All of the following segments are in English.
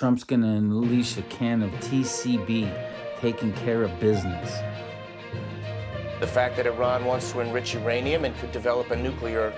Trump's going to unleash a can of TCB, taking care of business. The fact that Iran wants to enrich uranium and could develop a nuclear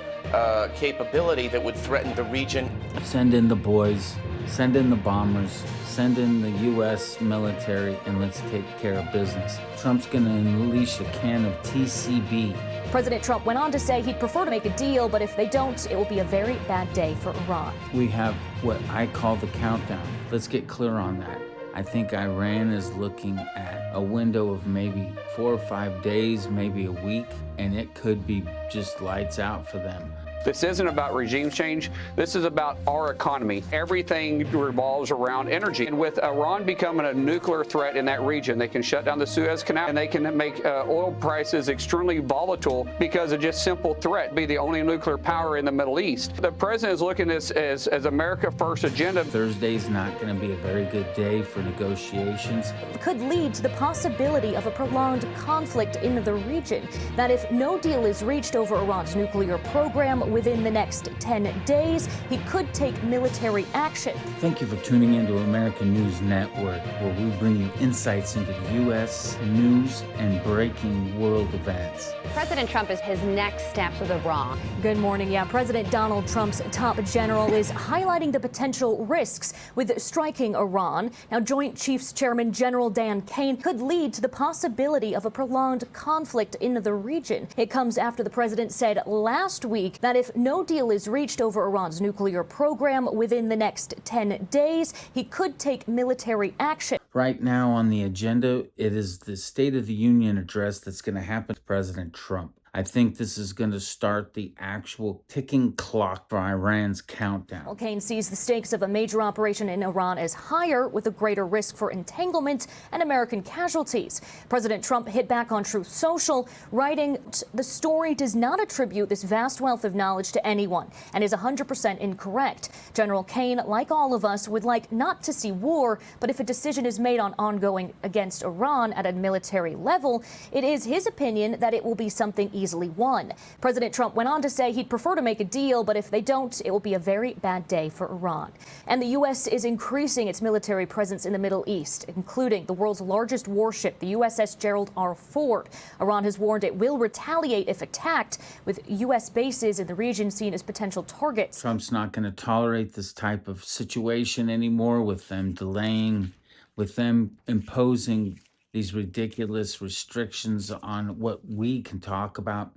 capability that would threaten the region. Send in the boys, send in the bombers, send in the U.S. military, and let's take care of business. Trump's going to unleash a can of TCB. President Trump went on to say he'd prefer to make a deal, but if they don't, it will be a very bad day for Iran. We have what I call the countdown. Let's get clear on that. I think Iran is looking at a window of maybe 4 or 5 days, maybe a week, and it could be just lights out for them. This isn't about regime change. This is about our economy. Everything revolves around energy. And with Iran becoming a nuclear threat in that region, they can shut down the Suez Canal and they can make oil prices extremely volatile because of just simple threat, be the only nuclear power in the Middle East. The president is looking at this as America First agenda. Thursday's not going to be a very good day for negotiations. It could lead to the possibility of a prolonged conflict in the region. That if no deal is reached over Iran's nuclear program within the next 10 days, he could take military action. Thank you for tuning into American News Network, where we bring you insights into the U.S. news and breaking world events. President Trump is his next steps with Iran. Good morning. Yeah, President Donald Trump's top general is highlighting the potential risks with striking Iran. Now, Joint Chiefs Chairman General Dan Kane could lead to the possibility of a prolonged conflict in the region. It comes after the president said last week that if no deal is reached over Iran's nuclear program within the next 10 days, he could take military action. Right now on the agenda, it is the State of the Union address that's going to happen to President Trump. I think this is going to start the actual ticking clock for Iran's countdown. Well, Kane sees the stakes of a major operation in Iran as higher, with a greater risk for entanglement and American casualties. President Trump hit back on Truth Social, writing, "The story does not attribute this vast wealth of knowledge to anyone and is 100% incorrect. General Kane, like all of us, would like not to see war, but if a decision is made on ongoing against Iran at a military level, it is his opinion that it will be something easily won." President Trump went on to say he'd prefer to make a deal, but if they don't, it will be a very bad day for Iran. And the U.S. is increasing its military presence in the Middle East, including the world's largest warship, the USS Gerald R. Ford. Iran has warned it will retaliate if attacked, with U.S. bases in the region seen as potential targets. Trump's not going to tolerate this type of situation anymore, with them delaying, with them imposing these ridiculous restrictions on what we can talk about.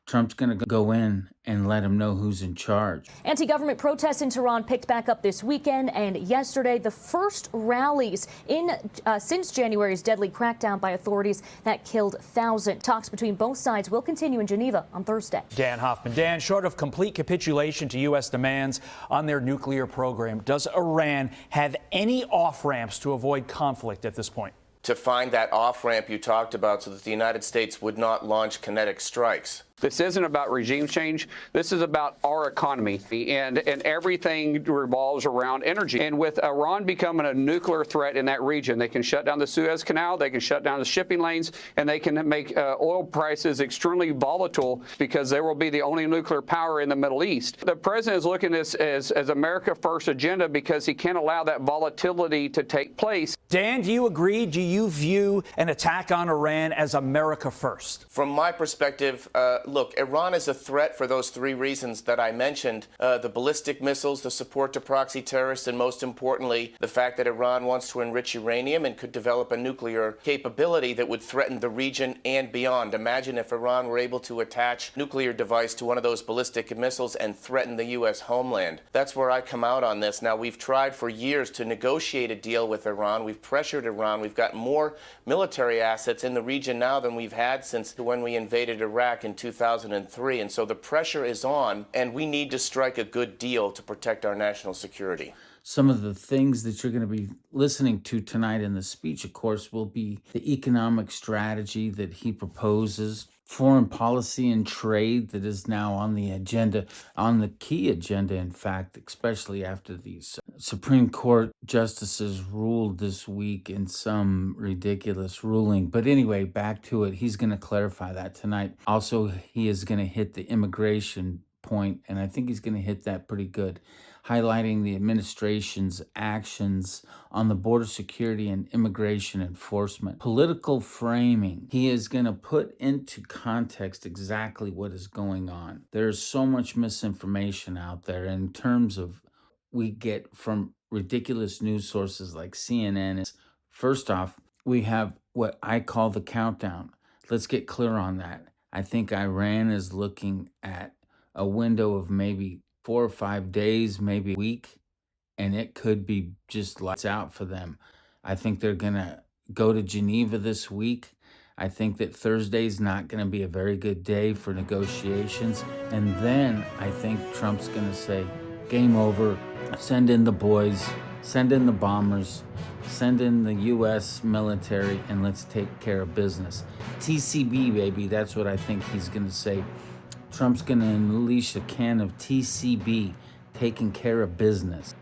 Trump's going to go in and let him know who's in charge. Anti-government protests in Tehran picked back up this weekend, and yesterday the first rallies since January's deadly crackdown by authorities that killed thousands. Talks between both sides will continue in Geneva on Thursday. Dan Hoffman. Dan, short of complete capitulation to U.S. demands on their nuclear program, does Iran have any off-ramps to avoid conflict at this point? To find that off-ramp you talked about so that the United States would not launch kinetic strikes. This isn't about regime change. This is about our economy, and everything revolves around energy. And with Iran becoming a nuclear threat in that region, they can shut down the Suez Canal, they can shut down the shipping lanes, and they can make oil prices extremely volatile because they will be the only nuclear power in the Middle East. The president is looking at this as America First agenda because he can't allow that volatility to take place. Dan, do you agree? Do you view an attack on Iran as America First? From my perspective, look, Iran is a threat for those three reasons that I mentioned. The ballistic missiles, the support to proxy terrorists, and most importantly, the fact that Iran wants to enrich uranium and could develop a nuclear capability that would threaten the region and beyond. Imagine if Iran were able to attach a nuclear device to one of those ballistic missiles and threaten the U.S. homeland. That's where I come out on this. Now, we've tried for years to negotiate a deal with Iran. We've pressured Iran. We've got more military assets in the region now than we've had since when we invaded Iraq in 2003. And so the pressure is on, and we need to strike a good deal to protect our national security. Some of the things that you're going to be listening to tonight in the speech, of course, will be the economic strategy that he proposes, foreign policy and trade that is now on the agenda, on the key agenda, in fact, especially after these Supreme Court justices ruled this week in some ridiculous ruling. But anyway, back to it. He's going to clarify that tonight. Also, he is going to hit the immigration point, and I think he's going to hit that pretty good. highlighting the administration's actions on the border security and immigration enforcement. Political framing. He is going to put into context exactly what is going on. There's so much misinformation out there in terms of we get from ridiculous news sources like CNN. First off, we have what I call the countdown. Let's get clear on that. I think Iran is looking at a window of maybe 4 or 5 days, maybe a week, and it could be just lights out for them. I think they're going to go to Geneva this week. I think that Thursday's not going to be a very good day for negotiations. And then I think Trump's going to say, game over, send in the boys, send in the bombers, send in the U.S. military, and let's take care of business. TCB, baby, that's what I think he's going to say. Trump's going to unleash a can of TCB, taking care of business.